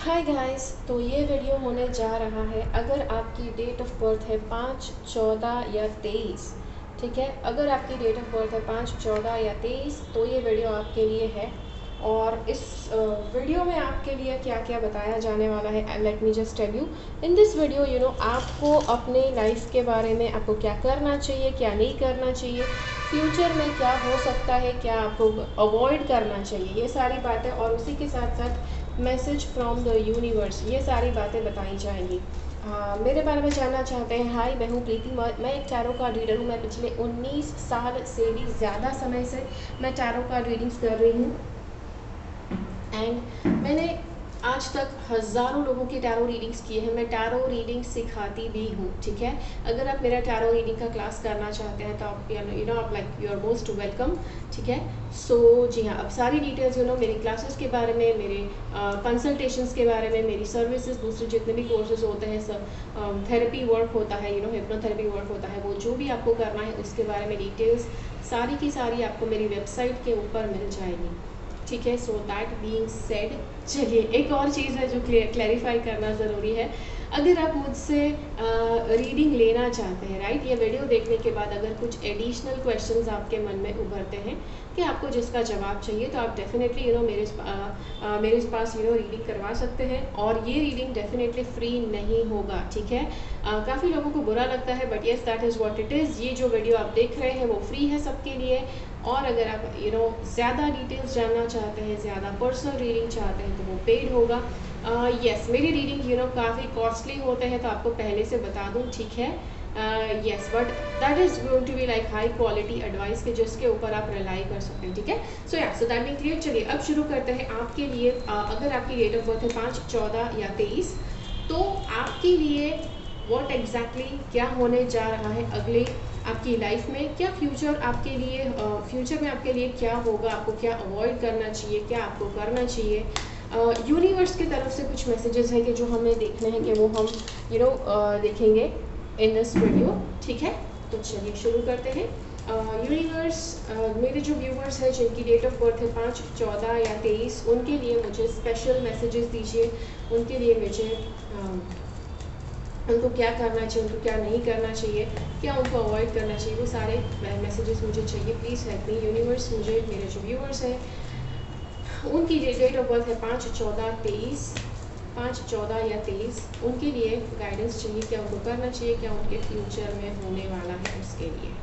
Hi guys, तो ये video होने जा रहा है अगर आपकी डेट ऑफ बर्थ है 5, 14 या 23। ठीक है, अगर आपकी डेट ऑफ बर्थ है 5, 14 या 23 तो ये वीडियो आपके लिए है। और इस वीडियो में आपके लिए क्या क्या बताया जाने वाला है, let me just tell you in this video. आपको अपने लाइफ के बारे में आपको क्या करना चाहिए, क्या नहीं करना चाहिए, फ्यूचर में क्या हो सकता है, क्या आपको अवॉइड करना चाहिए, ये सारी बातें और उसी के साथ साथ मैसेज फ्रॉम द यूनिवर्स, ये सारी बातें बताई जाएंगी। मेरे बारे में जानना चाहते हैं? हाय, मैं हूँ प्रीति। मैं एक टैरो कार्ड रीडर हूँ। मैं पिछले 19 साल से भी ज़्यादा समय से मैं टैरो कार्ड रीडिंग्स कर रही हूँ। एंड मैंने आज तक हज़ारों लोगों की टैरो रीडिंग्स की है। मैं टैरो रीडिंग सिखाती भी हूँ। ठीक है, अगर आप मेरा टैरो रीडिंग का क्लास करना चाहते हैं तो आप आप like you are most welcome. ठीक है, सो जी हाँ, अब सारी डिटेल्स मेरी क्लासेस के बारे में, मेरे कंसल्टेशंस के बारे में, मेरी सर्विसेज, दूसरे जितने भी कोर्सेज होते हैं, सब थेरेपी वर्क होता है, हिप्नोथेरेपी वर्क होता है, वो जो भी आपको करना है उसके बारे में डिटेल्स सारी की सारी आपको मेरी वेबसाइट के ऊपर मिल जाएगी। ठीक है, सो दैट बीइंग सेड, चलिए एक और चीज़ है जो क्लैरिफाई करना ज़रूरी है। अगर आप मुझसे रीडिंग लेना चाहते हैं, राइट, ये वीडियो देखने के बाद अगर कुछ एडिशनल क्वेश्चंस आपके मन में उभरते हैं कि आपको जिसका जवाब चाहिए, तो आप डेफिनेटली मेरे पास रीडिंग करवा सकते हैं। और ये रीडिंग डेफिनेटली फ्री नहीं होगा। ठीक है, काफ़ी लोगों को बुरा लगता है, but yes that is what it is. ये जो वीडियो आप देख रहे हैं वो फ्री है सबके लिए। और अगर आप ज़्यादा डिटेल्स जानना चाहते हैं, ज़्यादा पर्सनल रीडिंग चाहते हैं, तो वो पेड होगा। यस, मेरी रीडिंग काफ़ी कॉस्टली होते हैं, तो आपको पहले से बता दूँ। ठीक है, yes, but that is going to be like high quality advice के जिसके ऊपर आप रिलाई कर सकते हैं। ठीक है, सो दैट बीइंग क्लियर, चलिए अब शुरू करते हैं। आपके लिए अगर आपकी डेट ऑफ बर्थ है 5, 14 या 23, तो आपके लिए व्हाट एग्जैक्टली क्या होने जा रहा है अगले आपकी लाइफ में, क्या फ्यूचर आपके लिए, फ्यूचर में आपके लिए क्या होगा, आपको क्या अवॉइड करना चाहिए, क्या आपको करना चाहिए। यूनिवर्स की तरफ से कुछ मैसेजेस हैं कि जो हमें देखने हैं कि वो हम देखेंगे इन दिस वीडियो। ठीक है, तो चलिए शुरू करते हैं। यूनिवर्स, मेरे जो व्यूवर्स हैं जिनकी डेट ऑफ बर्थ है 5, 14 या 23, उनके लिए मुझे स्पेशल मैसेजेस दीजिए। उनके लिए मुझे उनको क्या करना चाहिए, उनको क्या नहीं करना चाहिए, क्या उनको अवॉइड करना चाहिए, वो सारे मैसेजेस मुझे चाहिए। Please help me universe. मुझे मेरे जो व्यूवर्स हैं उनकी डेट ऑफ बर्थ है 5, 14, 23, 5, 14 या 23, उनके लिए गाइडेंस चाहिए। क्या उनको करना चाहिए, क्या उनके फ्यूचर में होने वाला है उसके लिए।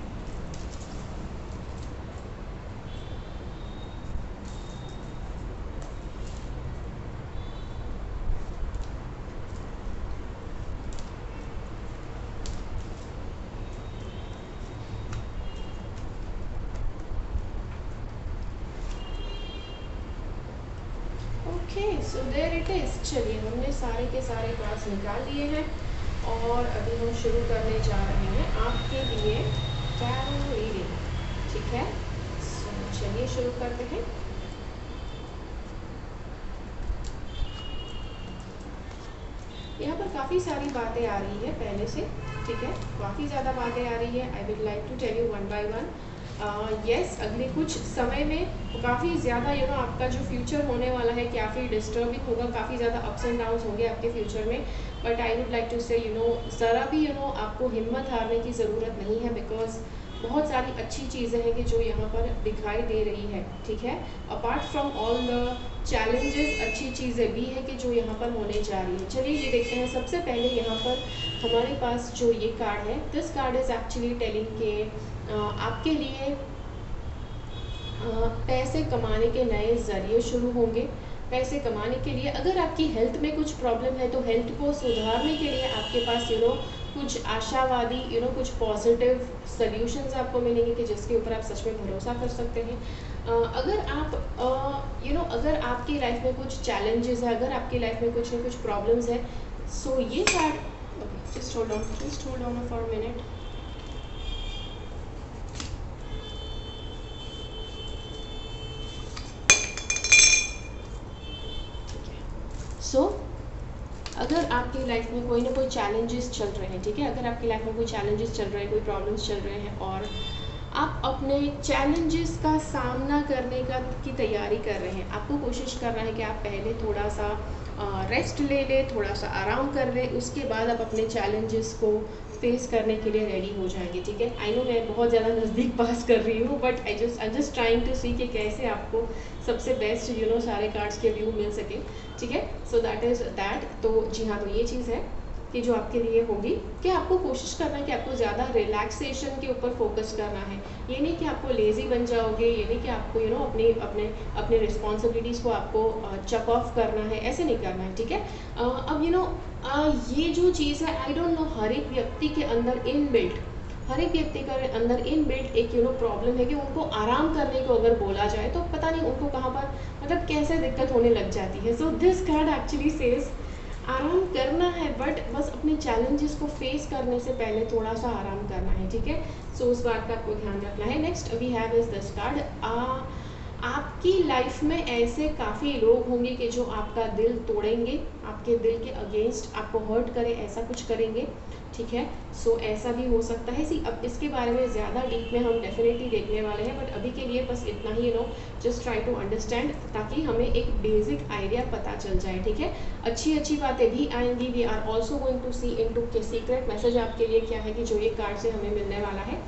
Okay, so there it is. चलिए, हमने सारे के सारे कार्ड्स निकाल लिए हैं और अभी हम शुरू करने जा रहे हैं आपके लिए टैरो रीडिंग। ठीक है, सो चलिए शुरू करते हैं। यहाँ पर काफ़ी सारी बातें आ रही है पहले से। ठीक है, काफ़ी ज़्यादा बातें आ रही है। I will like to tell you one by one. Yes, अगले कुछ समय में काफ़ी ज़्यादा आपका जो फ्यूचर होने वाला है काफ़ी डिस्टर्बिंग होगा, काफ़ी ज़्यादा अप्स एंड डाउन्स होंगे आपके फ्यूचर में। But I would like to say ज़रा भी आपको हिम्मत हारने की ज़रूरत नहीं है, बिकॉज बहुत सारी अच्छी चीज़ें हैं कि जो यहाँ पर दिखाई दे रही है। ठीक है, apart from all the challenges, अच्छी चीज़ें भी है कि जो यहाँ पर होने जा रही है। चलिए ये देखते हैं। सबसे पहले यहाँ पर हमारे पास जो ये कार्ड है, this card is actually telling के आपके लिए पैसे कमाने के नए ज़रिए शुरू होंगे। पैसे कमाने के लिए, अगर आपकी हेल्थ में कुछ प्रॉब्लम है तो हेल्थ को सुधारने के लिए आपके पास कुछ आशावादी कुछ पॉजिटिव सल्यूशंस आपको मिलेंगे कि जिसके ऊपर आप सच में भरोसा कर सकते हैं। अगर आप अगर आपकी लाइफ में कुछ चैलेंजेस है, अगर आपकी लाइफ में कुछ ना कुछ प्रॉब्लम्स है, सो ये card, just hold on for a minute. So अगर आपकी लाइफ में कोई चैलेंजेस चल रहे हैं, ठीक है, अगर आपकी लाइफ में कोई चैलेंजेस चल रहे हैं, कोई प्रॉब्लम्स चल रहे हैं, और आप अपने चैलेंजेस का सामना करने का की तैयारी कर रहे हैं। आपको कोशिश करना है कि आप पहले थोड़ा सा रेस्ट ले लें, थोड़ा सा आराम कर लें, उसके बाद आप अपने चैलेंजेस को फेस करने के लिए रेडी हो जाएंगे। ठीक है, आई नो मैं बहुत ज़्यादा नज़दीक पास कर रही हूँ, but I just trying to see कि कैसे आपको सबसे बेस्ट सारे कार्ड्स के व्यू मिल सके। ठीक है, सो दैट इज़ दैट। तो जी हाँ, तो ये चीज़ है कि जो आपके लिए होगी कि आपको कोशिश करना है कि आपको ज़्यादा रिलैक्सेशन के ऊपर फोकस करना है। ये नहीं कि आपको लेज़ी बन जाओगे, ये नहीं कि आपको अपने अपने अपने रिस्पॉन्सिबिलिटीज़ को आपको चक ऑफ करना है, ऐसे नहीं करना है। ठीक है, अब ये जो चीज़ है, आई डोंट नो, हर एक व्यक्ति के अंदर हर एक व्यक्ति के अंदर इनबिल्ट एक प्रॉब्लम है कि उनको आराम करने को अगर बोला जाए तो पता नहीं उनको कहाँ पर मतलब कैसे दिक्कत होने लग जाती है। So this card actually says आराम करना है, बट बस अपने चैलेंजेस को फेस करने से पहले थोड़ा सा आराम करना है। ठीक है, सो उस बात का आपको ध्यान रखना है। Next we have is this card. आपकी लाइफ में ऐसे काफ़ी लोग होंगे कि जो आपका दिल तोड़ेंगे, आपके दिल के अगेंस्ट आपको हर्ट करे, ऐसा कुछ करेंगे। ठीक है, सो ऐसा भी हो सकता है। अब इसके बारे में ज़्यादा डीप में हम डेफिनेटली देखने वाले हैं, बट अभी के लिए बस इतना ही जस्ट ट्राई टू अंडरस्टैंड, ताकि हमें एक बेसिक आइडिया पता चल जाए। ठीक है, अच्छी बातें भी आएंगी। We are also going to see into secret message आपके लिए क्या है कि जो ये कार्ड से हमें मिलने वाला है।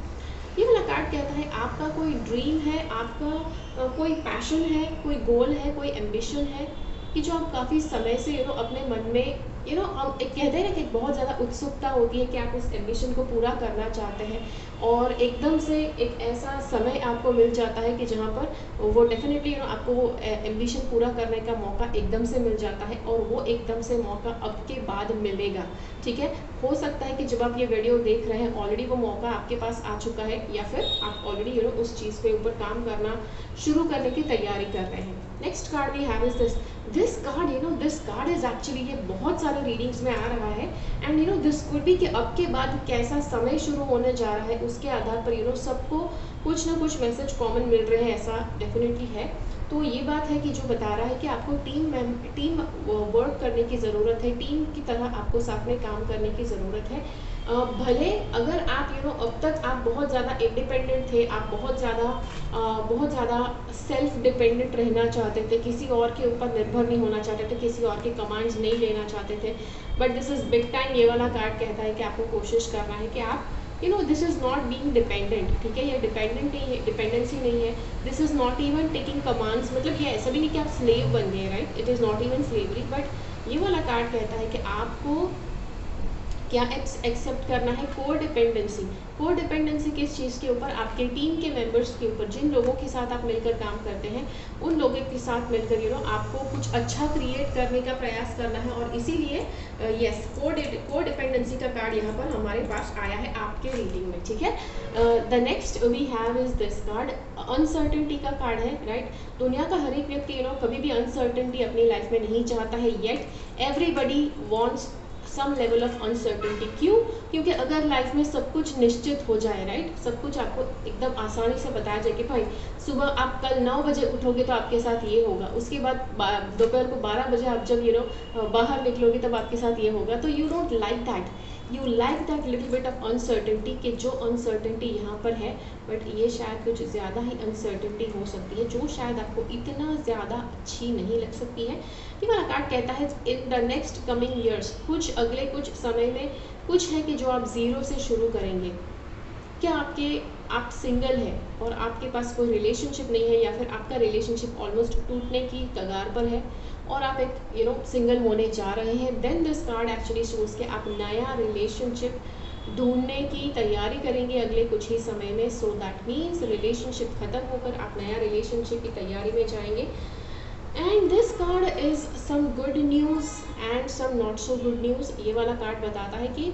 ये वाला कार्ड कहता है आपका कोई ड्रीम है, आपका कोई पैशन है, कोई गोल है, कोई एम्बिशन है कि जो आप काफ़ी समय से अपने मन में हम एक कहते हैं ना कि बहुत ज़्यादा उत्सुकता होती है कि आप उस एम्बिशन को पूरा करना चाहते हैं, और एकदम से एक ऐसा समय आपको मिल जाता है कि जहाँ पर वो डेफिनेटली आपको वो एम्बिशन पूरा करने का मौका एकदम से मिल जाता है, और वो एकदम से मौका अब के बाद मिलेगा। ठीक है, हो सकता है कि जब आप ये वीडियो देख रहे हैं ऑलरेडी वो मौका आपके पास आ चुका है, या फिर आप ऑलरेडी उस चीज़ के ऊपर काम करना शुरू करने की तैयारी कर रहे हैं। Next card we have is this card is actually, ये बहुत सारे रीडिंग्स में आ रहा है, एंड दिस कुड बी कि अब के बाद कैसा समय शुरू होने जा रहा है, उसके आधार पर सबको कुछ ना कुछ मैसेज कॉमन मिल रहे हैं, ऐसा डेफिनेटली है। तो ये बात है कि जो बता रहा है कि आपको टीम वर्क करने की ज़रूरत है, टीम की तरह आपको साथ में काम करने की ज़रूरत है। भले अगर आप अब तक आप बहुत ज़्यादा इंडिपेंडेंट थे, आप बहुत ज़्यादा सेल्फ डिपेंडेंट रहना चाहते थे, किसी और के ऊपर निर्भर नहीं होना चाहते थे, किसी और के कमांड्स नहीं लेना चाहते थे, but this is big time. ये वाला कार्ड कहता है कि आपको कोशिश करना है कि आप this is not being dependent. ठीक है, ये डिपेंडेंट नहीं है, डिपेंडेंसी नहीं है। This is not even taking commands, मतलब ये ऐसा भी नहीं कि आप स्लेव बन गए, right, it is not even slavery. But ये वाला कार्ड कहता है कि आपको क्या एक्सेप्ट करना है, कोडिपेंडेंसी किस चीज़ के ऊपर, आपके टीम के मेंबर्स के ऊपर, जिन लोगों के साथ आप मिलकर काम करते हैं, उन लोगों के साथ मिलकर आपको कुछ अच्छा क्रिएट करने का प्रयास करना है। और इसीलिए यस, कोडिपेंडेंसी का कार्ड यहाँ पर हमारे पास आया है आपके रीडिंग में। ठीक है, the next we have is this card, uncertainty का कार्ड है, राइट। दुनिया का हर एक व्यक्ति कभी भी अनसर्टेनिटी अपनी लाइफ में नहीं चाहता है, yet everybody wants some level of uncertainty. क्यों? क्योंकि अगर लाइफ में सब कुछ निश्चित हो जाए, राइट, सब कुछ आपको एकदम आसानी से बताया जाए कि भाई सुबह आप कल 9 बजे उठोगे तो आपके साथ ये होगा, उसके बाद दोपहर को 12 बजे आप जब बाहर निकलोगे तब आपके साथ ये होगा, तो you don't like that, you like that little bit of uncertainty, कि जो अनसर्टेनिटी यहाँ पर है, बट ये शायद कुछ ज़्यादा ही अनसर्टेनिटी हो सकती है, जो शायद आपको इतना ज़्यादा अच्छी नहीं लग सकती है। ये वाला कार्ड कहता है in the next coming years, कुछ अगले कुछ समय में कुछ है कि जो आप ज़ीरो से शुरू करेंगे। क्या आप सिंगल हैं और आपके पास कोई रिलेशनशिप नहीं है, या फिर आपका रिलेशनशिप ऑलमोस्ट टूटने की कगार पर है और आप एक सिंगल होने जा रहे हैं, then this card actually shows के आप नया रिलेशनशिप ढूंढने की तैयारी करेंगे अगले कुछ ही समय में। सो दैट मीन्स रिलेशनशिप खत्म होकर आप नया रिलेशनशिप की तैयारी में जाएंगे। And this card is some good news and some not so good news. ये वाला कार्ड बताता है कि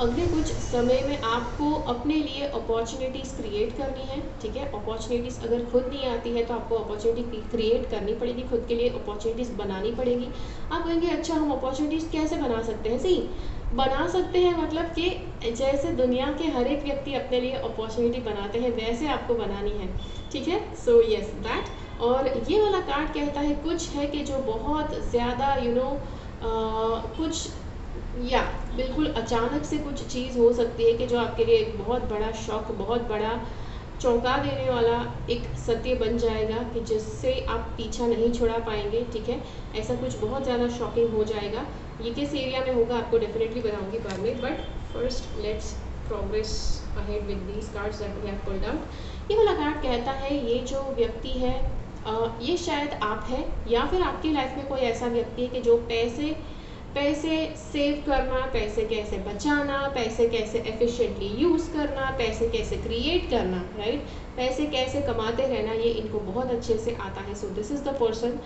अगले कुछ समय में आपको अपने लिए अपॉर्चुनिटीज़ क्रिएट करनी है। ठीक है, अपॉर्चुनिटीज़ अगर खुद नहीं आती है तो आपको अपॉर्चुनिटी क्रिएट करनी पड़ेगी, खुद के लिए अपॉर्चुनिटीज़ बनानी पड़ेगी। आप कहेंगे अच्छा हम अपॉर्चुनिटीज़ कैसे बना सकते हैं? सही बना सकते हैं, मतलब कि जैसे दुनिया के हर एक व्यक्ति अपने लिए अपॉर्चुनिटी बनाते हैं वैसे आपको बनानी है। ठीक है, सो यस दैट। और ये वाला कार्ड कहता है कुछ है कि जो बहुत ज़्यादा कुछ या बिल्कुल अचानक से कुछ चीज़ हो सकती है कि जो आपके लिए एक बहुत बड़ा शॉक, बहुत बड़ा चौंका देने वाला एक सत्य बन जाएगा कि जिससे आप पीछा नहीं छुड़ा पाएंगे, ठीक है। ऐसा कुछ बहुत ज़्यादा शॉकिंग हो जाएगा। ये किस एरिया में होगा आपको डेफिनेटली बताऊंगी बाद में, but first let's progress ahead with these cards that we have pulled out. ये वाला कार्ड कहता है ये जो व्यक्ति है ये शायद आप है, या फिर आपकी लाइफ में कोई ऐसा व्यक्ति है कि जो पैसे सेव करना, पैसे कैसे बचाना, पैसे कैसे एफिशिएंटली यूज़ करना, पैसे कैसे क्रिएट करना, राइट, पैसे कैसे कमाते रहना, ये इनको बहुत अच्छे से आता है। सो दिस इज़ द पर्सन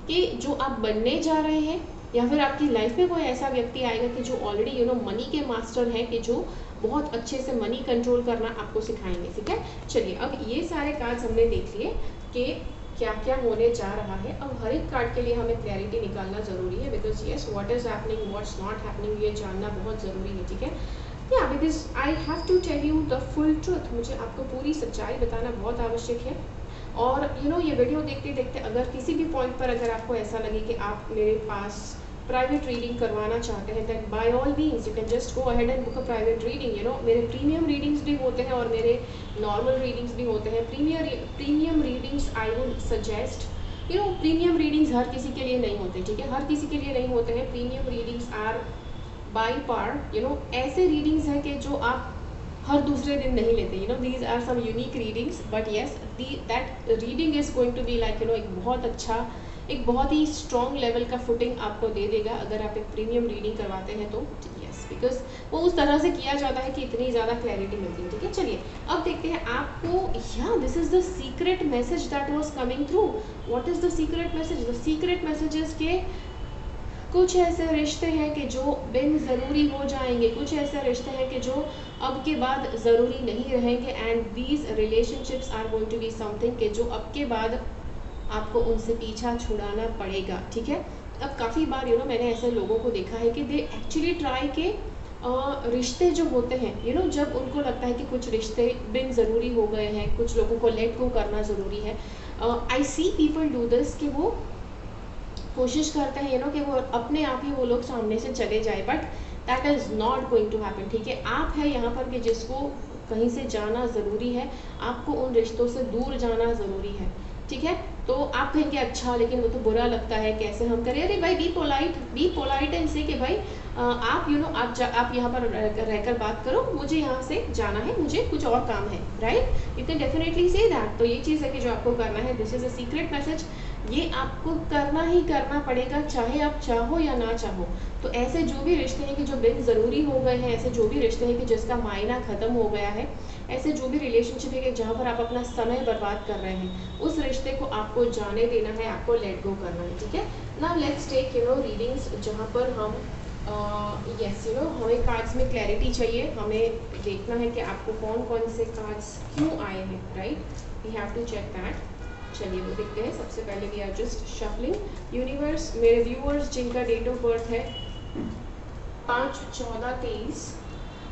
कि जो आप बनने जा रहे हैं, या फिर आपकी लाइफ में कोई ऐसा व्यक्ति आएगा कि जो ऑलरेडी मनी के मास्टर है, कि जो बहुत अच्छे से मनी कंट्रोल करना आपको सिखाएंगे, ठीक है। चलिए, अब ये सारे कार्ड्स हमने देख लिए कि क्या क्या होने जा रहा है। अब हर एक कार्ड के लिए हमें क्लैरिटी निकालना ज़रूरी है, because yes what is happening, what's not happening, ये जानना बहुत ज़रूरी है, ठीक है। या because I have to tell you the full truth, मुझे आपको पूरी सच्चाई बताना बहुत आवश्यक है। और ये वीडियो देखते देखते अगर किसी भी पॉइंट पर अगर आपको ऐसा लगे कि आप मेरे पास प्राइवेट रीडिंग करवाना चाहते हैं, that bye all means you can just go ahead and book a private reading. मेरे प्रीमियम रीडिंग्स भी होते हैं और मेरे नॉर्मल रीडिंग्स भी होते हैं। Premium readings I would suggest, premium readings हर किसी के लिए नहीं होते, ठीक है, हर किसी के लिए नहीं होते हैं। प्रीमियम रीडिंग्स आर बाई पार, ऐसे रीडिंग्स हैं कि जो आप हर दूसरे दिन नहीं लेते, these are some unique readings, but yes that reading is going to be like एक बहुत ही स्ट्रॉन्ग लेवल का फुटिंग आपको दे देगा अगर आप एक प्रीमियम रीडिंग करवाते हैं तो, यस, बिकॉज वो उस तरह से किया जाता है कि इतनी ज़्यादा क्लैरिटी मिलती है, ठीक है। चलिए, अब देखते हैं आपको, या this is the secret message that was coming through. What is the secret message? The secret message is के कुछ ऐसे रिश्ते हैं कि जो बिन ज़रूरी हो जाएंगे, कुछ ऐसे रिश्ते हैं कि जो अब के बाद ज़रूरी नहीं रहेंगे, and these relationships are going to be something कि जो अब के बाद आपको उनसे पीछा छुड़ाना पड़ेगा, ठीक है। अब काफ़ी बार मैंने ऐसे लोगों को देखा है कि दे एक्चुअली ट्राई के रिश्ते जो होते हैं, जब उनको लगता है कि कुछ रिश्ते बिन ज़रूरी हो गए हैं, कुछ लोगों को लेट गो करना ज़रूरी है। आई सी पीपल डू दिस कि वो कोशिश करते हैं कि वो अपने आप ही वो लोग सामने से चले जाए, but that is not going to happen, ठीक है। आप है यहाँ पर कि जिसको कहीं से जाना ज़रूरी है, आपको उन रिश्तों से दूर जाना ज़रूरी है, ठीक है। तो आप कहेंगे अच्छा लेकिन वो तो बुरा लगता है, कैसे हम करें? अरे भाई, बी पोलाइट एंड से कि भाई आप आप यहाँ पर रहकर बात करो, मुझे यहाँ से जाना है, मुझे कुछ और काम है, right, you can definitely say that. तो ये चीज़ है कि जो आपको करना है, this is a secret message, ये आपको करना ही करना पड़ेगा, चाहे आप चाहो या ना चाहो। तो ऐसे जो भी रिश्ते हैं कि जो बिन ज़रूरी हो गए हैं, ऐसे जो भी रिश्ते हैं कि जिसका मायना ख़त्म हो गया है, ऐसे जो भी रिलेशनशिप है कि जहाँ पर आप अपना समय बर्बाद कर रहे हैं, उस रिश्ते को आपको जाने देना है, आपको लेट गो करना है, ठीक है। नाउ लेट्स टेक रीडिंग्स जहाँ पर हम हमें कार्ड्स में क्लैरिटी चाहिए, हमें देखना है कि आपको कौन कौन से कार्ड्स क्यों आए हैं, right, we have to check that. चलिए वो देखते हैं। सबसे पहले we are just shuffling. Universe, मेरे व्यूअर्स जिनका डेट ऑफ बर्थ है 5/14/23,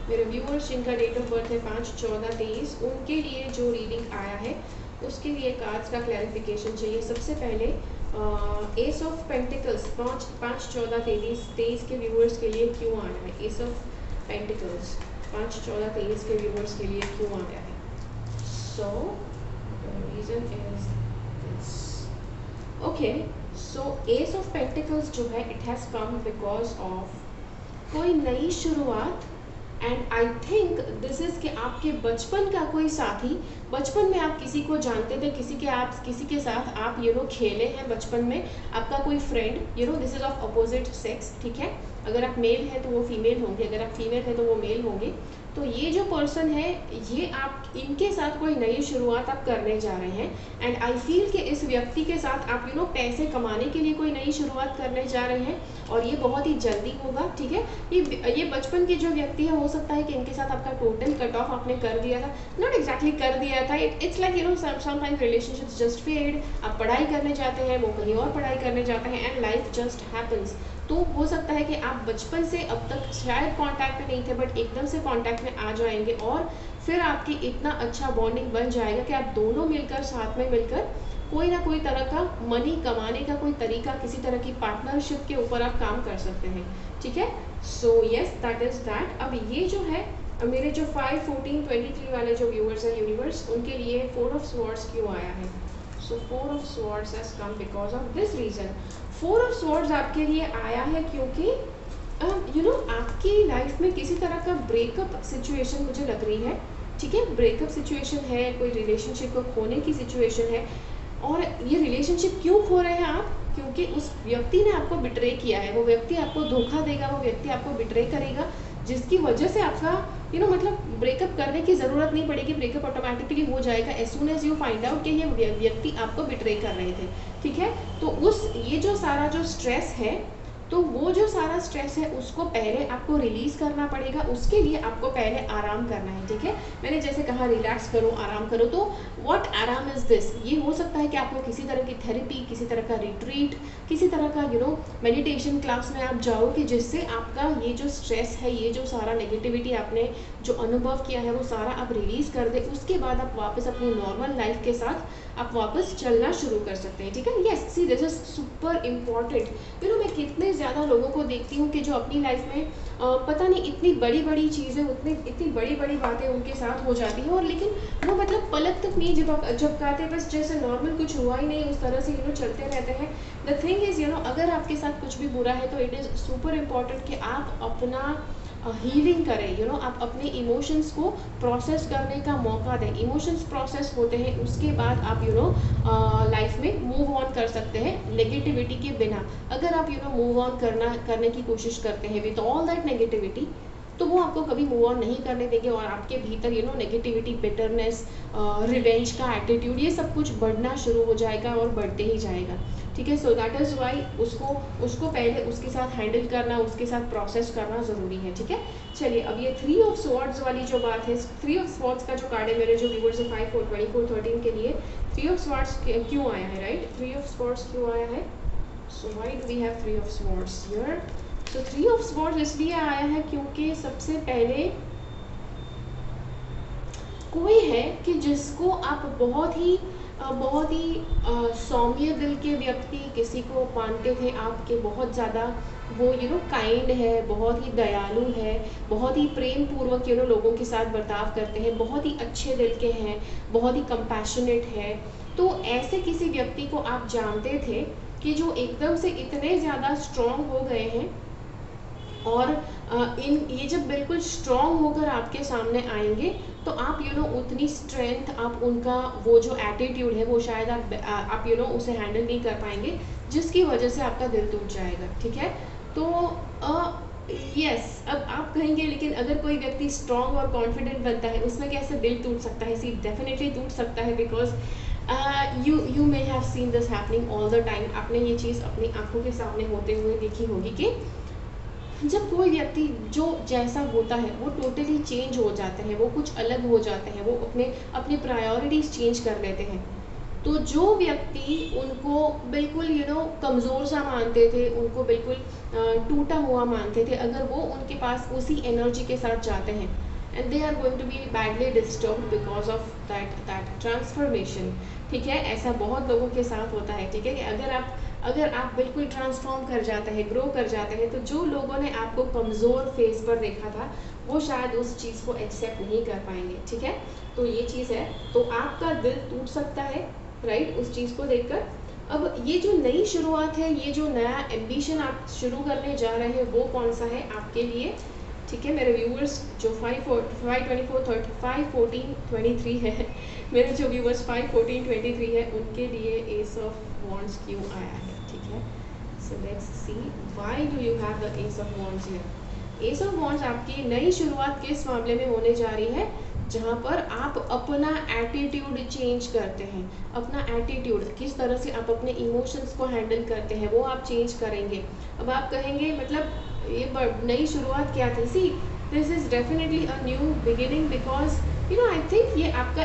मेरे व्यूअर्स जिनका डेट ऑफ बर्थ है 5/14/23, उनके लिए जो रीडिंग आया है उसके लिए कार्ड्स का क्लैरिफिकेशन चाहिए। सबसे पहले एस ऑफ पेंटिकल्स 5/14/23 के व्यूअर्स के लिए क्यों आया है? एस ऑफ पेंटिकल्स 5/14/23 के व्यूअर्स के लिए क्यों आया है? So the reason is this. Okay, so ace of pentacles जो है it has come because of कोई नई शुरुआत, and I think this is कि आपके बचपन का कोई साथी, बचपन में आप किसी को जानते थे, किसी के साथ आप खेले हैं बचपन में, आपका कोई friend, this is of opposite sex, ठीक है। अगर आप मेल हैं तो वो फीमेल होंगे, अगर आप फीमेल हैं तो वो मेल होंगे। तो ये जो पर्सन है, ये आप इनके साथ कोई नई शुरुआत आप करने जा रहे हैं, एंड आई फील कि इस व्यक्ति के साथ आप पैसे कमाने के लिए कोई नई शुरुआत करने जा रहे हैं, और ये बहुत ही जल्दी होगा, ठीक है। ये बचपन के जो व्यक्ति है, हो सकता है कि इनके साथ आपका टोटल कट ऑफ आपने कर दिया था, नॉट एक्जैक्टली कर दिया था, it's like sometimes relationships just fade. आप पढ़ाई करने जाते हैं, वो कहीं और पढ़ाई करने जाते हैं, एंड लाइफ जस्ट हैपन्स। तो हो सकता है कि आप बचपन से अब तक शायद कांटेक्ट में नहीं थे, बट एकदम से कांटेक्ट में आ जाएंगे, और फिर आपकी इतना अच्छा बॉन्डिंग बन जाएगा कि आप दोनों मिलकर, साथ में मिलकर कोई ना कोई तरह का मनी कमाने का कोई तरीका, किसी तरह की पार्टनरशिप के ऊपर आप काम कर सकते हैं, ठीक है। So yes, that is that. अब ये जो है मेरे जो 5, 14, 23 वाले जो व्यूअर्स हैं यूनिवर्स, उनके लिए 4 ऑफ स्वॉर्ड्स क्यों आया है? सो 4 of swords has come because of this reason. 4 of swords आपके लिए आया है क्योंकि आपकी लाइफ में किसी तरह का ब्रेकअप सिचुएशन मुझे लग रही है, ठीक है? ब्रेकअप सिचुएशन है, कोई रिलेशनशिप को खोने की सिचुएशन है। और ये रिलेशनशिप क्यों खो रहे हैं आप? क्योंकि उस व्यक्ति ने आपको बिट्रे किया है, वो व्यक्ति आपको धोखा देगा, वो व्यक्ति आपको बिट्रे करेगा, जिसकी वजह से आपका मतलब ब्रेकअप करने की ज़रूरत नहीं पड़ेगी, ब्रेकअप ऑटोमेटिकली हो जाएगा as soon as you find out कि ये व्यक्ति आपको बिट्रे कर रहे थे, ठीक है? तो ये जो सारा जो स्ट्रेस है, तो वो जो सारा स्ट्रेस है उसको पहले आपको रिलीज़ करना पड़ेगा, उसके लिए आपको पहले आराम करना है, ठीक है? मैंने जैसे कहा रिलैक्स करो, आराम करो, तो व्हाट आराम इज़ दिस? ये हो सकता है कि आपको किसी तरह की थेरेपी, किसी तरह का रिट्रीट, किसी तरह का मेडिटेशन क्लास में आप जाओ कि जिससे आपका ये जो स्ट्रेस है, ये जो सारा नेगेटिविटी आपने जो अनुभव किया है वो सारा आप रिलीज़ कर दे। उसके बाद आप वापस अपनी नॉर्मल लाइफ के साथ आप वापस चलना शुरू कर सकते हैं, ठीक है? Yes, see this is super important. मैं कितने ज़्यादा लोगों को देखती हूँ कि जो अपनी लाइफ में पता नहीं इतनी बड़ी बड़ी चीज़ें, इतनी बड़ी बड़ी बातें उनके साथ हो जाती हैं, और लेकिन वो पलक तक नहीं झपकाते, बस जैसे नॉर्मल कुछ हुआ ही नहीं, उस तरह से चलते रहते हैं। द थिंग इज़ अगर आपके साथ कुछ भी बुरा है तो इट इज़ सुपर इम्पॉर्टेंट कि आप अपना हीलिंग करें, आप अपने इमोशंस को प्रोसेस करने का मौका दें। इमोशंस प्रोसेस होते हैं, उसके बाद आप लाइफ में मूव ऑन कर सकते हैं नेगेटिविटी के बिना। अगर आप मूव ऑन करने की कोशिश करते हैं विद ऑल दैट नेगेटिविटी, तो वो आपको कभी मूव ऑन नहीं करने देंगे, और आपके भीतर नेगेटिविटी, बिटरनेस, रिवेंज का एटीट्यूड, ये सब कुछ बढ़ना शुरू हो जाएगा और बढ़ते ही जाएगा, ठीक है? सो दैट इज़ वाई उसको पहले उसके साथ हैंडल करना, उसके साथ प्रोसेस करना ज़रूरी है, ठीक है? चलिए, अब ये 3 ऑफ स्वॉर्ड्स वाली जो बात है, 3 ऑफ स्वॉर्ड्स का जो कार्ड है मेरे जो व्यूअर्स है 5, 4, 24, 13 के लिए 3 ऑफ स्वॉर्ड्स क्यों आया है, राइट? 3 ऑफ स्वॉर्ड्स क्यों आया है? So why do we have 3 of swords here? तो 3 ऑफ स्वॉर्ड्स इसलिए आया है क्योंकि सबसे पहले कोई है कि जिसको आप बहुत ही सौम्य दिल के व्यक्ति किसी को मानते थे, आपके बहुत ज़्यादा वो काइंड है, बहुत ही दयालु है, बहुत ही प्रेम पूर्वक लोगों के साथ बर्ताव करते हैं, बहुत ही अच्छे दिल के हैं, बहुत ही कंपैशनेट है। तो ऐसे किसी व्यक्ति को आप जानते थे कि जो एकदम से इतने ज़्यादा स्ट्रॉन्ग हो गए हैं, और ये जब बिल्कुल स्ट्रॉन्ग होकर आपके सामने आएंगे तो आप उतनी स्ट्रेंथ, आप उनका वो जो एटीट्यूड है वो शायद आप उसे हैंडल नहीं कर पाएंगे, जिसकी वजह से आपका दिल टूट जाएगा, ठीक है? तो यस, अब आप कहेंगे लेकिन अगर कोई व्यक्ति स्ट्रॉन्ग और कॉन्फिडेंट बनता है उसमें कैसे दिल टूट सकता है? सी, डेफिनेटली टूट सकता है, because you may have seen this happening all the time. आपने ये चीज़ अपनी आंखों के सामने होते हुए देखी होगी कि जब कोई व्यक्ति जो जैसा होता है वो टोटली चेंज हो जाते हैं, वो कुछ अलग हो जाते हैं, वो अपने प्रायोरिटीज़ चेंज कर लेते हैं। तो जो व्यक्ति उनको बिल्कुल कमज़ोर सा मानते थे, उनको बिल्कुल टूटा हुआ मानते थे, अगर वो उनके पास उसी एनर्जी के साथ जाते हैं, and they are going to be badly disturb because of that transformation, ठीक है? ऐसा बहुत लोगों के साथ होता है, ठीक है? कि अगर आप बिल्कुल ट्रांसफॉर्म कर जाते हैं, ग्रो कर जाते हैं, तो जो लोगों ने आपको कमज़ोर फेस पर देखा था वो शायद उस चीज़ को एक्सेप्ट नहीं कर पाएंगे, ठीक है? तो ये चीज़ है, तो आपका दिल टूट सकता है, राइट, उस चीज़ को देखकर। अब ये जो नई शुरुआत है, ये जो नया एम्बिशन आप शुरू करने जा रहे हैं, वो कौन सा है आपके लिए, ठीक है? मेरे व्यूअर्स जो 5, 24, 35, 14, 23 है, मेरे जो व्यूअर्स 5, 14, 23 है, उनके लिए एस ऑफ वॉन्ड्स क्यों आया है, ठीक है? So let's see why do you have the S of wands here. S of wands आपकी नई शुरुआत किस मामले में होने जा रही है? जहाँ पर आप अपना एटीट्यूड चेंज करते हैं, अपना एटीट्यूड, किस तरह से आप अपने इमोशंस को हैंडल करते हैं, वो आप चेंज करेंगे। अब आप कहेंगे मतलब ये नई शुरुआत क्या थी? See, this is definitely a new beginning, because I think ये आपका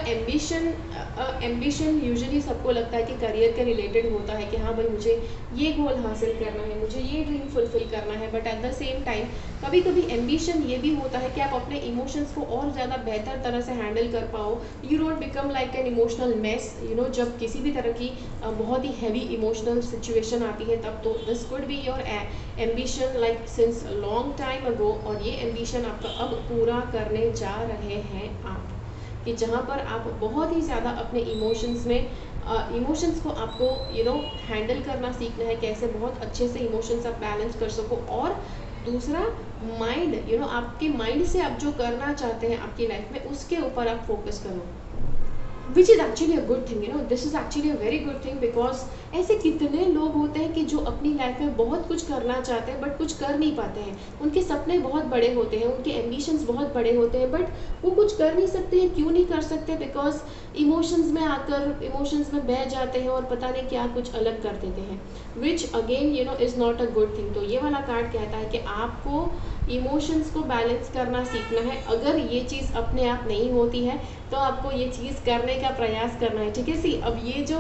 एम्बिशन यूजुअली सबको लगता है कि करियर के रिलेटेड होता है कि हाँ भाई मुझे ये गोल हासिल करना है, मुझे ये ड्रीम फुलफिल करना है, but at the same time कभी कभी एम्बिशन ये भी होता है कि आप अपने इमोशंस को और ज़्यादा बेहतर तरह से हैंडल कर पाओ, you don't become like an emotional mess, जब किसी भी तरह की बहुत ही हैवी इमोशनल सिचुएशन आती है तब, तो this could be your ambition like since long time ago, और ये एम्बिशन आपका अब पूरा करने जा रहे हैं आप, कि जहाँ पर आप बहुत ही ज़्यादा अपने इमोशंस को आपको हैंडल करना सीखना है, कैसे बहुत अच्छे से इमोशंस आप बैलेंस कर सको, और दूसरा माइंड, आपके माइंड से आप जो करना चाहते हैं आपकी लाइफ में उसके ऊपर आप फोकस करो, which is actually a good thing, this is actually a very good thing, because ऐसे कितने लोग होते हैं कि जो अपनी लाइफ में बहुत कुछ करना चाहते हैं बट कुछ कर नहीं पाते हैं, उनके सपने बहुत बड़े होते हैं, उनके एम्बिशंस बहुत बड़े होते हैं, बट वो कुछ कर नहीं सकते हैं। क्यों नहीं कर सकते? बिकॉज इमोशंस में बह जाते हैं और पता नहीं क्या कुछ अलग कर देते हैं, which again is not a good thing. तो ये वाला कार्ड कहता है कि आपको इमोशंस को बैलेंस करना सीखना है। अगर ये चीज़ अपने आप नहीं होती है तो आपको ये चीज़ करने का प्रयास करना है, ठीक है। सी, अब ये जो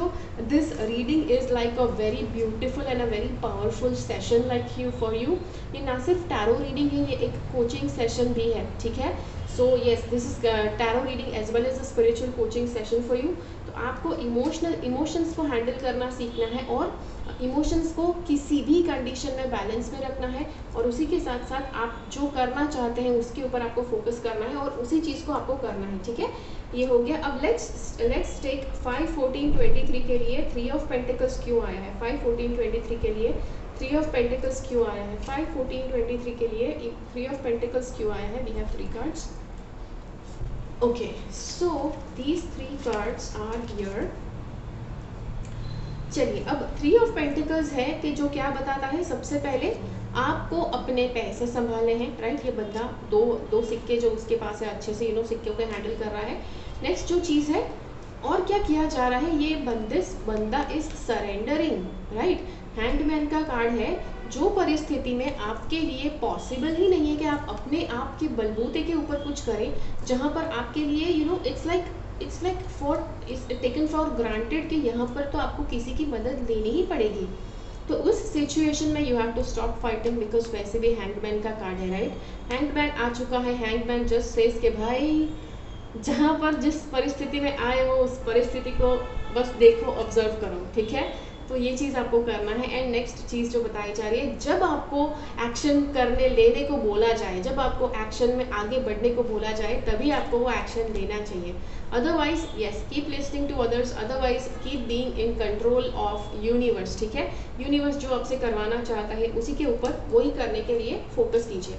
this reading is like a very beautiful and a very powerful session like you for you. ये ना सिर्फ टैरो रीडिंग है, ये एक कोचिंग सेशन भी है, ठीक है। So yes, this is tarot reading as well as a spiritual coaching session for you. तो आपको इमोशंस को हैंडल करना सीखना है और इमोशंस को किसी भी कंडीशन में बैलेंस में रखना है, और उसी के साथ साथ आप जो करना चाहते हैं उसके ऊपर आपको फोकस करना है और उसी चीज़ को आपको करना है, ठीक है। ये हो गया। अब लेट्स टेक 5, 14, 23 के लिए 3 ऑफ पेंटिकल्स क्यों आया है। 5, 14, 23 के लिए 3 ऑफ पेंटिकल्स क्यों आया है। 5, 14, 23 के लिए 3 ऑफ पेंटिकल्स क्यों आया है। We have 3 cards. Okay, so these 3 cards are here. चलिए, अब 3 ऑफ पेंटिकल्स है कि जो क्या बताता है, सबसे पहले आपको अपने पैसे संभालने हैं, राइट। ये बंदा दो सिक्के जो उसके पास है अच्छे से सिक्कों को हैंडल कर रहा है। नेक्स्ट जो चीज़ है और क्या किया जा रहा है, ये बंदा इज सरेंडरिंग, राइट। हैंडमैन का कार्ड है। जो परिस्थिति में आपके लिए पॉसिबल ही नहीं है कि आप अपने आप के बलबूते के ऊपर कुछ करें, जहाँ पर आपके लिए it's like taken for granted कि यहाँ पर तो आपको किसी की मदद लेनी ही पड़ेगी, तो उस सिचुएशन में you have to stop fighting, because वैसे भी हैंगमैन का कार्ड है, राइट। हैंगमैन आ चुका है। हैंगमैन जस्ट सेज के भाई जहाँ पर जिस परिस्थिति में आए हो उस परिस्थिति को बस देखो, ऑब्जर्व करो, ठीक है। तो ये चीज़ आपको करना है। एंड नेक्स्ट चीज़ जो बताई जा रही है, जब आपको एक्शन लेने को बोला जाए, जब आपको एक्शन में आगे बढ़ने को बोला जाए, तभी आपको वो एक्शन लेना चाहिए। Otherwise yes, keep listening to others, otherwise keep being in control of universe, ठीक है। यूनिवर्स जो आपसे करवाना चाहता है उसी के ऊपर वही करने के लिए फोकस कीजिए।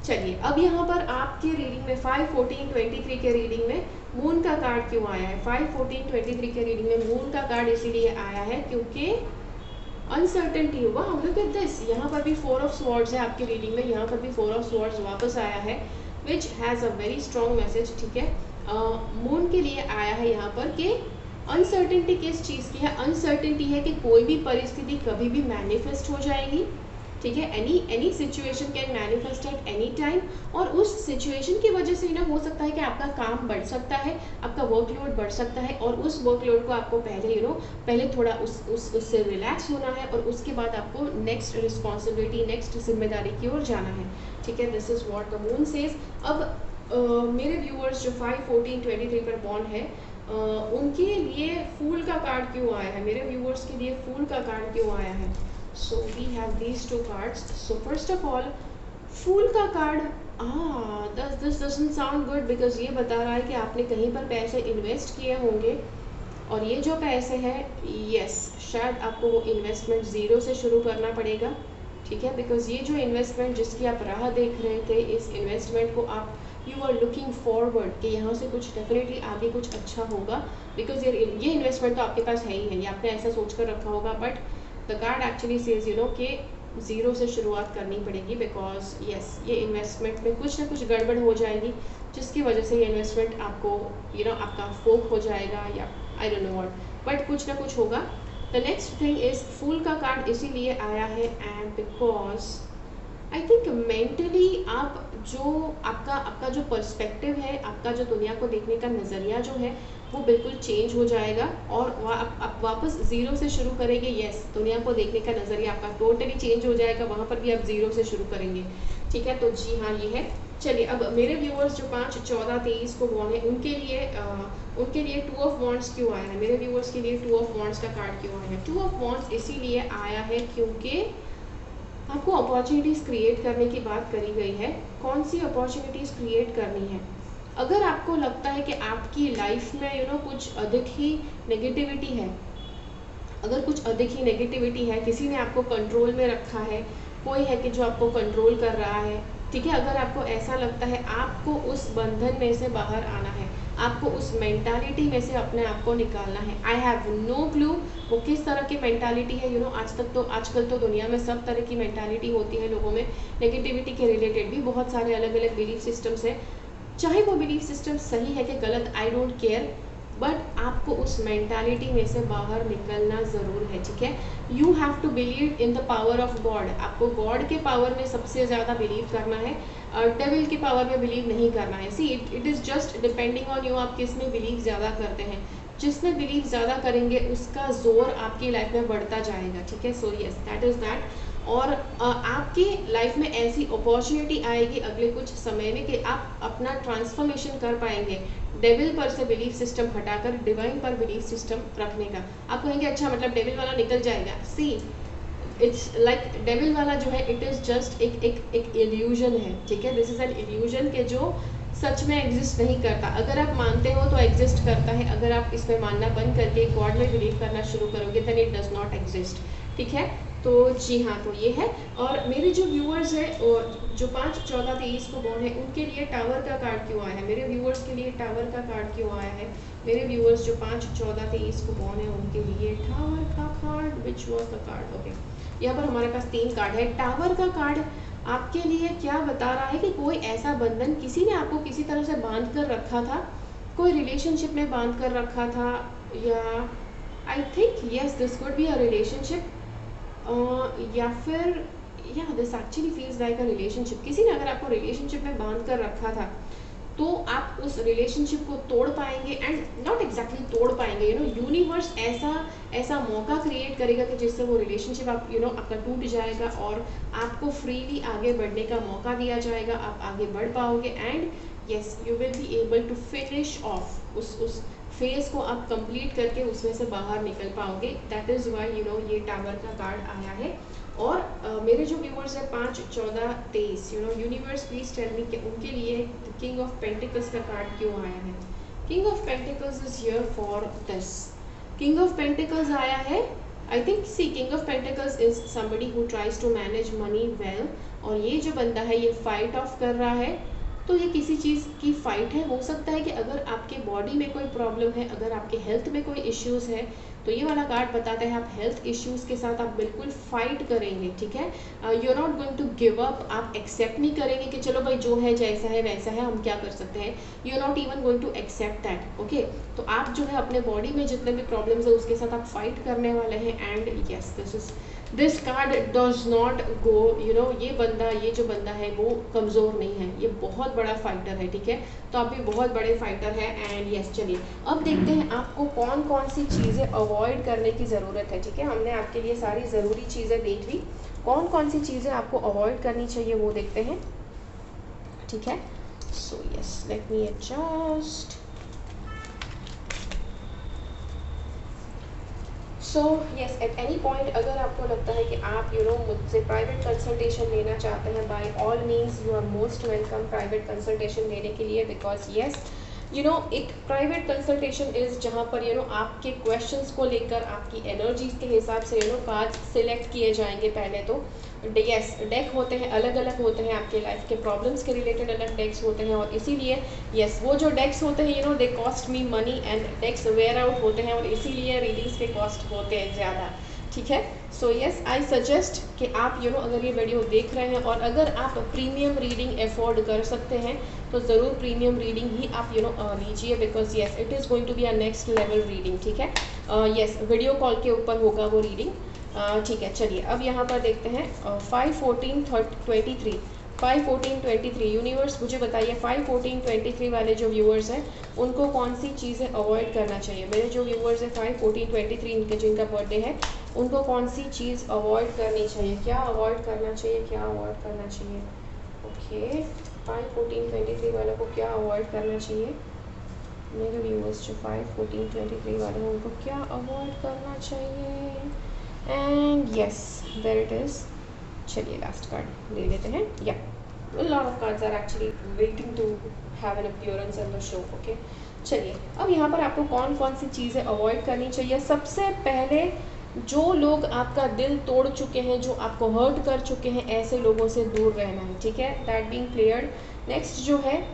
चलिए, अब यहाँ पर आपके रीडिंग में 5, 14, 23 के रीडिंग में मून का कार्ड क्यों आया है। 5, 14, 23 के रीडिंग में मून का कार्ड इसीलिए आया है क्योंकि अनसर्टेनिटी होगा। लुक एट दिस, यहाँ पर भी 4 ऑफ स्वॉर्ड्स है आपकी रीडिंग में, यहाँ पर भी 4 ऑफ स्वॉर्ड्स वापस आया है, which has a very strong message, ठीक है। मून के लिए आया है यहाँ पर कि अनसर्टेनिटी किस चीज़ की है। अनसर्टेनिटी है कि कोई भी परिस्थिति कभी भी मैनिफेस्ट हो जाएगी, ठीक है। Any situation can manifest at any time, और उस सिचुएशन की वजह से हो सकता है कि आपका काम बढ़ सकता है, आपका वर्कलोड बढ़ सकता है, और उस वर्कलोड को आपको पहले थोड़ा उससे रिलैक्स होना है, और उसके बाद आपको नेक्स्ट रिस्पॉन्सिबिलिटी, नेक्स्ट जिम्मेदारी की ओर जाना है, ठीक है। This is what the moon says. अब मेरे व्यूअर्स जो 5, 14, 23 पर बॉर्न है, उनके लिए फूल का कार्ड क्यों आया है। मेरे व्यूअर्स के लिए फूल का कार्ड क्यों आया है। So we have these 2 cards. So first of all, फूल का card, this doesn't sound good, because ये बता रहा है कि आपने कहीं पर पैसे इन्वेस्ट किए होंगे, और ये जो पैसे हैं, यस, शायद आपको वो इन्वेस्टमेंट ज़ीरो से शुरू करना पड़ेगा, ठीक है। बिकॉज ये जो इन्वेस्टमेंट जिसकी आप राह देख रहे थे, इस इन्वेस्टमेंट को आप यू आर लुकिंग फॉरवर्ड कि यहाँ से कुछ डेफिनेटली आगे कुछ अच्छा होगा, बिकॉज ये इन्वेस्टमेंट तो आपके पास है ही है, ये आपने ऐसा सोच कर रखा होगा, but the card actually says कि ज़ीरो से शुरुआत करनी पड़ेगी, बिकॉज यस, ये इन्वेस्टमेंट में कुछ ना कुछ गड़बड़ हो जाएगी, जिसकी वजह से ये इन्वेस्टमेंट आपको आपका फोक हो जाएगा, या I don't know what, but कुछ ना कुछ होगा। द नेक्स्ट थिंग इज, फूल का कार्ड इसीलिए आया है and because I think mentally आप जो आपका जो पर्सपेक्टिव है, आपका जो दुनिया को देखने का नज़रिया जो है वो बिल्कुल चेंज हो जाएगा और आप वापस ज़ीरो से शुरू करेंगे। यस, दुनिया को देखने का नज़रिया आपका टोटली चेंज हो जाएगा, वहाँ पर भी आप ज़ीरो से शुरू करेंगे। ठीक है, तो जी हाँ ये है। चलिए, अब मेरे व्यूअर्स जो 5, 14, 23 को बॉर्न है उनके लिए 2 ऑफ वॉन्ड्स क्यों आया है? मेरे व्यूअर्स के लिए 2 ऑफ वॉन्ड्स का कार्ड क्यों आया है? 2 ऑफ वॉन्ड्स इसीलिए आया है क्योंकि आपको अपॉर्चुनिटीज़ क्रिएट करने की बात करी गई है। कौन सी अपॉर्चुनिटीज़ क्रिएट करनी है? अगर आपको लगता है कि आपकी लाइफ में कुछ अधिक ही नेगेटिविटी है, अगर कुछ अधिक ही नेगेटिविटी है, किसी ने आपको कंट्रोल में रखा है, कोई है कि जो आपको कंट्रोल कर रहा है, ठीक है, अगर आपको ऐसा लगता है, आपको उस बंधन में से बाहर आना है, आपको उस मेंटालिटी में से अपने आप को निकालना है। आई हैव नो क्लू वो किस तरह की मेंटालिटी है। आजकल तो दुनिया में सब तरह की मेंटालिटी होती है लोगों में। नेगेटिविटी के रिलेटेड भी बहुत सारे अलग अलग बिलीफ सिस्टम्स हैं। चाहे वो बिलीफ सिस्टम सही है कि गलत, आई डोंट केयर, बट आपको उस मेंटालिटी में से बाहर निकलना ज़रूर है। ठीक है, you have to believe in the power of God. आपको गॉड के पावर में सबसे ज़्यादा बिलीव करना है, डेविल की पावर में बिलीव नहीं करना है। See it is just depending on you, आप किस में बिलीव ज़्यादा करते हैं। जिसमें बिलीव ज़्यादा करेंगे उसका जोर आपकी लाइफ में बढ़ता जाएगा। ठीक है, so yes, that is that. और आपकी लाइफ में ऐसी अपॉर्चुनिटी आएगी अगले कुछ समय में कि आप अपना ट्रांसफॉर्मेशन कर पाएंगे, डेविल पर से बिलीफ सिस्टम हटाकर डिवाइन पर बिलीफ सिस्टम रखने का। आप कहेंगे अच्छा मतलब डेविल वाला निकल जाएगा। सी इट्स लाइक डेविल वाला जो है इट इज़ जस्ट एक इल्यूजन है। ठीक है, दिस इज़ एन इल्यूजन के जो सच में एग्जिस्ट नहीं करता। अगर आप मानते हो तो एग्जिस्ट करता है, अगर आप इसमें मानना बंद करके गॉड में बिलीव करना शुरू करोगे then it does not exist. ठीक है, तो जी हाँ, तो ये है। और मेरे जो व्यूअर्स हैं जो 5, 14, 23 को बॉर्न है उनके लिए टावर का कार्ड क्यों आया है? मेरे व्यूअर्स के लिए टावर का कार्ड क्यों आया है? मेरे व्यूअर्स जो 5, 14, 23 को बॉर्न है उनके लिए टावर का card, which was the card? Okay, यहाँ पर हमारे पास 3 कार्ड है। टावर का कार्ड आपके लिए क्या बता रहा है कि कोई ऐसा बंधन, किसी ने आपको किसी तरह से बांध कर रखा था, कोई रिलेशनशिप में बांध कर रखा था, या I think yes this could be a relationship, या फिर या this actually feels like a relationship. किसी ने अगर आपको रिलेशनशिप में बांध कर रखा था तो आप उस रिलेशनशिप को तोड़ पाएंगे, एंड नॉट एग्जैक्टली तोड़ पाएंगे, यूनिवर्स ऐसा मौका क्रिएट करेगा कि जिससे वो रिलेशनशिप आप आपका टूट जाएगा और आपको फ्रीली आगे बढ़ने का मौका दिया जाएगा, आप आगे बढ़ पाओगे, and yes you will be able to finish off उस फेज को आप कंप्लीट करके उसमें से बाहर निकल पाओगे। दैट इज़ वाई ये टावर का कार्ड आया है। और मेरे जो व्यूअर्स हैं 5, 14, 23, यूनिवर्स प्लीज टेल मी कि उनके लिए किंग ऑफ पेंटिकल्स का कार्ड क्यों आया है? King of pentacles is here for this. King of pentacles आया है, I think see king of pentacles is somebody who tries to manage money well, और ये जो बंदा है ये फाइट ऑफ कर रहा है। तो ये किसी चीज़ की फाइट है। हो सकता है कि अगर आपके बॉडी में कोई प्रॉब्लम है, अगर आपके हेल्थ में कोई इश्यूज़ है, तो ये वाला कार्ड बताता है आप हेल्थ इश्यूज़ के साथ आप बिल्कुल फाइट करेंगे। ठीक है, you are not going to give up. आप एक्सेप्ट नहीं करेंगे कि चलो भाई जो है जैसा है वैसा है, हम क्या कर सकते हैं। You are not even going to accept that. Okay, तो आप जो है अपने बॉडी में जितने भी प्रॉब्लम्स है उसके साथ आप फाइट करने वाले हैं। And yes this card does not go, ये जो बंदा है वो कमज़ोर नहीं है, ये बहुत बड़ा फाइटर है। ठीक है, तो आप भी बहुत बड़े फाइटर हैं। एंड यस चलिए अब देखते हैं आपको कौन कौन सी चीज़ें अवॉइड करने की ज़रूरत है। ठीक है, हमने आपके लिए सारी ज़रूरी चीज़ें देख ली, कौन कौन सी चीज़ें आपको अवॉइड करनी चाहिए वो देखते हैं। ठीक है, so yes let me adjust. So yes at any point अगर आपको लगता है कि आप मुझसे प्राइवेट कंसल्टेशन लेना चाहते हैं, by all means you are most welcome private consultation लेने के लिए, बिकॉज यस एक प्राइवेट कंसल्टेशन इज़ जहाँ पर आपके क्वेश्चंस को लेकर आपकी एनर्जीज के हिसाब से कार्ड्स सिलेक्ट किए जाएंगे। पहले तो यस डेक होते हैं, अलग अलग होते हैं, आपके लाइफ के प्रॉब्लम्स के रिलेटेड अलग डेक्स होते हैं, और इसीलिए यस वो जो डेक्स होते हैं they cost me money, and decks wear out होते हैं और इसीलिए रीडिंग्स के कॉस्ट होते हैं ज़्यादा। ठीक है, सो यस आई सजेस्ट कि आप अगर ये वीडियो देख रहे हैं और अगर आप प्रीमियम रीडिंग अफोर्ड कर सकते हैं तो ज़रूर प्रीमियम रीडिंग ही आप लीजिए, because yes it is going to be a next level reading. ठीक है, यस वीडियो कॉल के ऊपर होगा वो रीडिंग। ठीक है, चलिए अब यहाँ पर देखते हैं 5/14/23 5/14/23 यूनिवर्स मुझे बताइए 5/14/23 वाले जो व्यूअर्स हैं उनको कौन सी चीज़ें अवॉइड करना चाहिए। मेरे जो व्यूअर्स हैं 5/14/23 इनके जिनका बर्थडे है उनको कौन सी चीज़ अवॉइड करनी चाहिए, क्या अवॉइड करना चाहिए, क्या अवॉइड करना चाहिए। ओके 5/14/23 वालों को क्या अवॉइड करना चाहिए, मेरे व्यूअर्स जो 5/14/23 वाले हैं उनको क्या अवॉइड करना चाहिए। And yes there it is. चलिए लास्ट कार्ड ले लेते हैं। या lot of cards are actually waiting to have an appearance in the show. Okay चलिए अब यहाँ पर आपको कौन कौन सी चीज़ें अवॉइड करनी चाहिए। सबसे पहले जो लोग आपका दिल तोड़ चुके हैं, जो आपको हर्ट कर चुके हैं, ऐसे लोगों से दूर रहना है, ठीक है, दैट बीइंग क्लियर्ड। नेक्स्ट जो है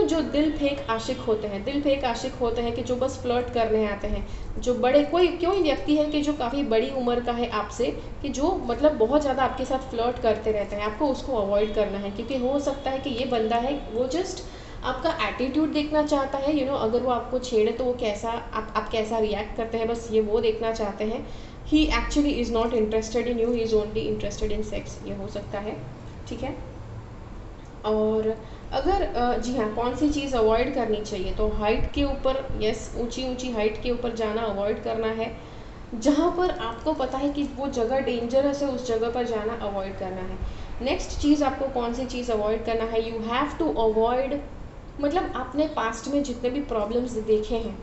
जो दिल फेंक आशिक होते हैं, दिल फेंक आशिक होते हैं कि जो बस फ्लर्ट करने आते हैं, जो बड़े कोई व्यक्ति है कि जो काफ़ी बड़ी उम्र का है आपसे, कि जो मतलब बहुत ज़्यादा आपके साथ फ्लर्ट करते रहते हैं, आपको उसको अवॉइड करना है। क्योंकि हो सकता है कि ये बंदा है वो जस्ट आपका एटीट्यूड देखना चाहता है, अगर वो आपको छेड़े तो वो कैसा आप कैसा रिएक्ट करते हैं, बस ये वो देखना चाहते हैं। He actually is not interested in you, he is only interested in sex, ये हो सकता है, ठीक है। और अगर जी हाँ कौन सी चीज़ अवॉइड करनी चाहिए, तो हाइट के ऊपर, यस, ऊंची ऊंची हाइट के ऊपर जाना अवॉइड करना है। जहाँ पर आपको पता है कि वो जगह डेंजरस है उस जगह पर जाना अवॉइड करना है। नेक्स्ट चीज़ आपको कौन सी चीज़ अवॉइड करना है, यू हैव टू अवॉइड, मतलब आपने पास्ट में जितने भी प्रॉब्लम्स देखे हैं,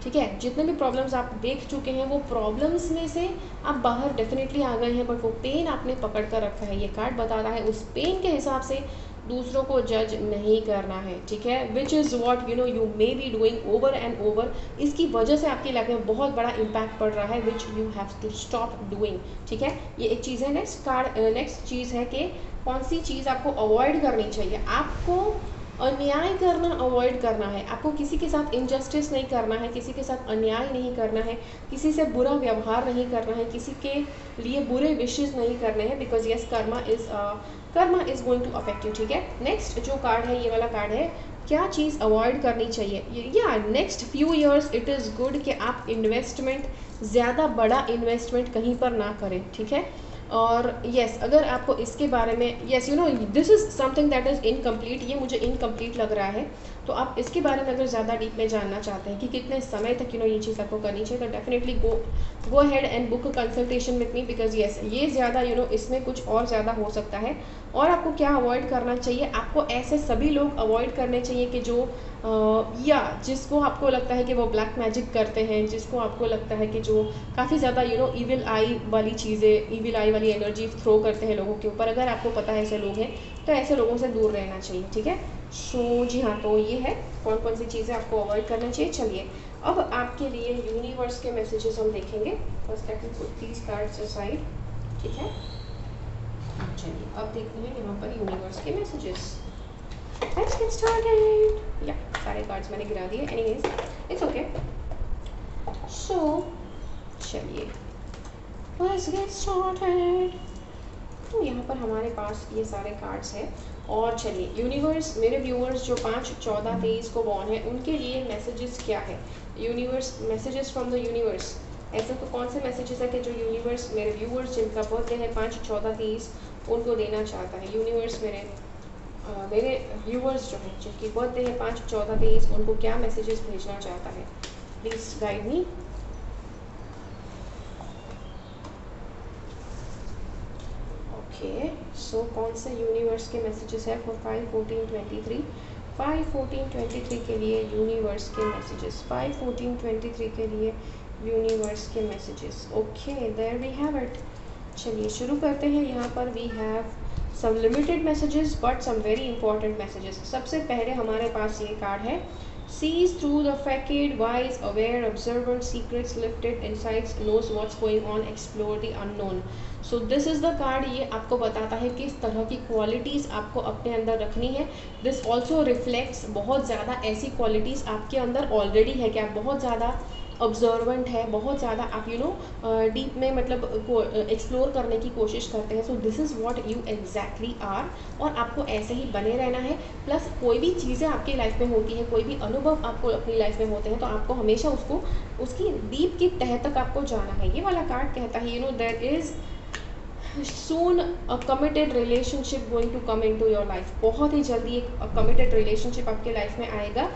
ठीक है, जितने भी प्रॉब्लम्स आप देख चुके हैं वो प्रॉब्लम्स में से आप बाहर डेफिनेटली आ गए हैं, बट वो पेन आपने पकड़ कर रखा है। ये कार्ड बता रहा है उस पेन के हिसाब से दूसरों को जज नहीं करना है, ठीक है, which is what you may be doing over and over. इसकी वजह से आपकी लाइफ में बहुत बड़ा इम्पैक्ट पड़ रहा है, which you have to stop doing, ठीक है, ये एक चीज़ है। नेक्स्ट चीज़ है कि कौन सी चीज़ आपको अवॉइड करनी चाहिए। आपको अन्याय करना अवॉइड करना है, आपको किसी के साथ इनजस्टिस नहीं करना है, किसी के साथ अन्याय नहीं करना है, किसी से बुरा व्यवहार नहीं करना है, किसी के लिए बुरे विशेष नहीं करने हैं, because yes karma is going to affect you, ठीक है। नेक्स्ट जो कार्ड है ये वाला कार्ड है, क्या चीज़ अवॉइड करनी चाहिए। या next few years it is good कि आप इन्वेस्टमेंट, ज़्यादा बड़ा इन्वेस्टमेंट कहीं पर ना करें, ठीक है। और यस अगर आपको इसके बारे में, yes this is something that is incomplete, ये मुझे इनकम्प्लीट लग रहा है, तो आप इसके बारे में अगर ज़्यादा डीप में जानना चाहते हैं कि कितने समय तक ये चीज़ आपको करनी चाहिए, तो definitely go ahead and book consultation with me, because yes ये ज़्यादा इसमें कुछ और ज़्यादा हो सकता है। और आपको क्या अवॉइड करना चाहिए, आपको ऐसे सभी लोग अवॉइड करने चाहिए कि जो या जिसको आपको लगता है कि वो ब्लैक मैजिक करते हैं, जिसको आपको लगता है कि जो काफ़ी ज़्यादा ईविल आई वाली चीज़ें, ईविल आई वाली एनर्जी थ्रो करते हैं लोगों के ऊपर। अगर आपको पता है ऐसे लोग हैं तो ऐसे लोगों से दूर रहना चाहिए, ठीक है। सो जी हाँ, तो ये है कौन कौन सी चीज़ें आपको अवॉइड करना चाहिए। चलिए अब आपके लिए यूनिवर्स के मैसेजेस हम देखेंगे। First let me put these cards aside, ठीक है। चलिए अब देखते हैं यहाँ पर यूनिवर्स के मैसेजेस। Let's get started. या सारे कार्ड्स मैंने गिरा दिए, एनीवेज इट्स ओके। सो चलिए let's get started। तो यहाँ पर हमारे पास ये सारे कार्ड्स हैं और चलिए यूनिवर्स, मेरे व्यूअर्स जो 5, 14, 23 को बॉर्न है उनके लिए मैसेजेस क्या है। Universe, messages from the universe, ऐसे तो कौन से मैसेजेस है कि जो यूनिवर्स मेरे व्यूअर्स जिनका बर्थडे है 5, 14, 23 उनको देना चाहता है। यूनिवर्स मेरे व्यूअर्स जो हैं जिनकी बर्थडे है 5, 14, 23 उनको क्या मैसेजेस भेजना चाहता है, please guide me. Okay so कौन से यूनिवर्स के मैसेजेस है फॉर 5/14/23। 5/14/23 के लिए यूनिवर्स के मैसेजेस, 5/14/23 के लिए यूनिवर्स के messages. Okay there we have it. चलिए शुरू करते हैं। यहाँ पर we have some limited messages but some very important messages। सबसे पहले हमारे पास ये कार्ड है, sees through the facade, wise, aware, observant, secrets lifted, insights, knows what's going on, explore the unknown। so this is the card। ये आपको बताता है किस तरह की क्वालिटीज़ आपको अपने अंदर रखनी है। this also reflects बहुत ज़्यादा ऐसी क्वालिटीज़ आपके अंदर ऑलरेडी है कि आप बहुत ज़्यादा ऑब्जर्वेंट है, बहुत ज़्यादा आप डीप में मतलब एक्सप्लोर करने की कोशिश करते हैं। So this is what you exactly are, और आपको ऐसे ही बने रहना है। प्लस कोई भी चीज़ें आपकी लाइफ में होती है, कोई भी अनुभव आपको अपनी लाइफ में होते हैं, तो आपको हमेशा उसको उसकी डीप की तह तक आपको जाना है। ये वाला कार्ड कहता है there is soon a committed relationship going to come into your life. बहुत ही जल्दी एक कमिटेड रिलेशनशिप आपके लाइफ में आएगा।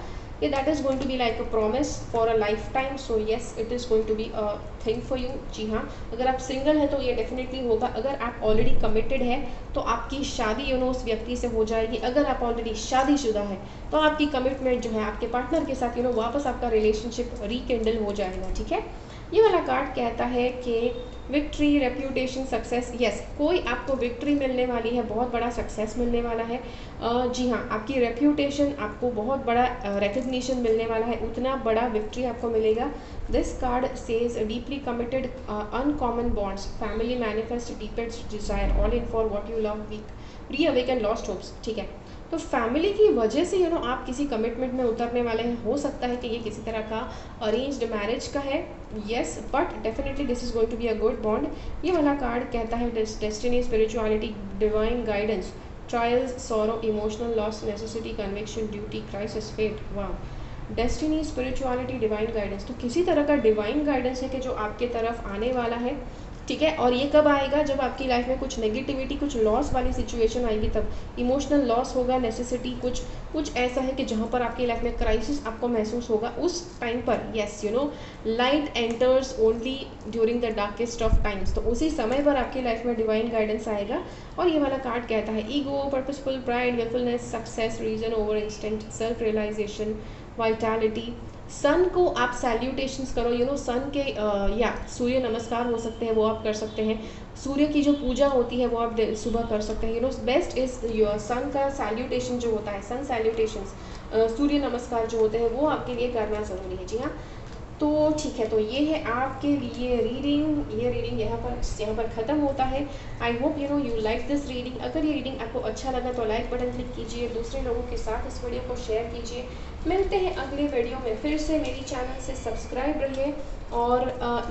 ये that is going to be like a promise for a life time. So yes, it is going to be a thing for you. जी हाँ, अगर आप सिंगल हैं तो ये डेफिनेटली होगा। अगर आप ऑलरेडी कमिटेड है तो आपकी शादी उस व्यक्ति से हो जाएगी। अगर आप ऑलरेडी शादीशुदा है तो आपकी कमिटमेंट जो है आपके पार्टनर के साथ वापस आपका रिलेशनशिप रिकेंडल हो जाएगा। ठीक है, ये वाला कार्ड कहता है कि विक्ट्री, रेप्यूटेशन, सक्सेस। यस, कोई आपको विक्ट्री मिलने वाली है, बहुत बड़ा सक्सेस मिलने वाला है। जी हाँ, आपकी रेप्यूटेशन, आपको बहुत बड़ा रिकग्निशन मिलने वाला है, उतना बड़ा विक्ट्री आपको मिलेगा। This card says deeply committed, uncommon bonds, family manifest deepest desire, all in for what you love, weak reawaken lost hopes. ठीक है, तो फैमिली की वजह से आप किसी कमिटमेंट में उतरने वाले हैं। हो सकता है कि ये किसी तरह का अरेंज्ड मैरिज का है। Yes, but definitely this is going to be a good bond. ये वाला कार्ड कहता है destiny, spirituality, divine guidance, trials, sorrow, emotional loss, necessity, conviction, duty, crisis, fate. वाह, डेस्टिनी, स्पिरिचुअलिटी, डिवाइन गाइडेंस, तो किसी तरह का डिवाइन गाइडेंस है कि जो आपके तरफ आने वाला है। ठीक है, और ये कब आएगा? जब आपकी लाइफ में कुछ नेगेटिविटी, कुछ लॉस वाली सिचुएशन आएगी, तब इमोशनल लॉस होगा, नेसेसिटी, कुछ ऐसा है कि जहाँ पर आपकी लाइफ में क्राइसिस आपको महसूस होगा, उस टाइम पर yes light enters only during the darkest of times. तो उसी समय पर आपकी लाइफ में डिवाइन गाइडेंस आएगा। और ये वाला कार्ड कहता है ego, purposeful, pride, wilfulness, success, reason over instinct, self realisation, vitality. Sun को आप सैल्यूटेशंस करो, सन के या सूर्य नमस्कार हो सकते हैं, वो आप कर सकते हैं। सूर्य की जो पूजा होती है वो आप सुबह कर सकते हैं। बेस्ट इज योर सन का सैल्यूटेशन जो होता है, सन सैल्यूटेशंस, सूर्य नमस्कार जो होते हैं, वो आपके लिए करना ज़रूरी है। जी हाँ, तो ठीक है, तो ये है आपके लिए रीडिंग। ये रीडिंग यहाँ पर ख़त्म होता है। I hope you like this reading. अगर ये रीडिंग आपको अच्छा लगा तो लाइक बटन क्लिक कीजिए, दूसरे लोगों के साथ इस वीडियो को शेयर कीजिए। मिलते हैं अगले वीडियो में फिर से। मेरी चैनल से सब्सक्राइब रहिए। और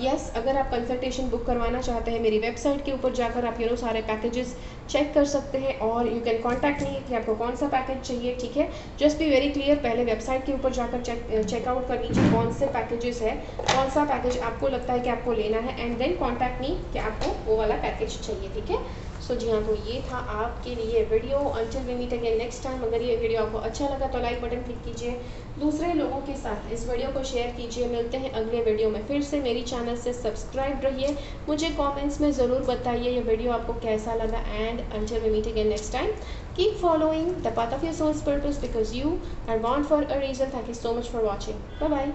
यस, अगर आप कंसल्टेशन बुक करवाना चाहते हैं, मेरी वेबसाइट के ऊपर जाकर आप सारे पैकेजेस चेक कर सकते हैं, और यू कैन कॉन्टैक्ट मी कि आपको कौन सा पैकेज चाहिए। ठीक है, जस्ट बी वेरी क्लियर, पहले वेबसाइट के ऊपर जाकर चेकआउट कर लीजिए कौन से पैकेजेस है, कौन सा पैकेज आपको लगता है कि आपको लेना है, एंड देन कॉन्टैक्ट मी कि आपको वो वाला पैकेज चाहिए। ठीक है, सो जी हाँ, तो ये था आपके लिए video. Until we meet again next time. अगर ये वीडियो आपको अच्छा लगा तो लाइक बटन क्लिक कीजिए, दूसरे लोगों के साथ इस वीडियो को शेयर कीजिए। मिलते हैं अगले वीडियो में फिर से। मेरी चैनल से सब्सक्राइब रहिए, मुझे कमेंट्स में ज़रूर बताइए ये वीडियो आपको कैसा लगा। And until we meet again next time, keep following the path of your soul's purpose because you are born for a reason. Thank you so much for watching. Bye bye.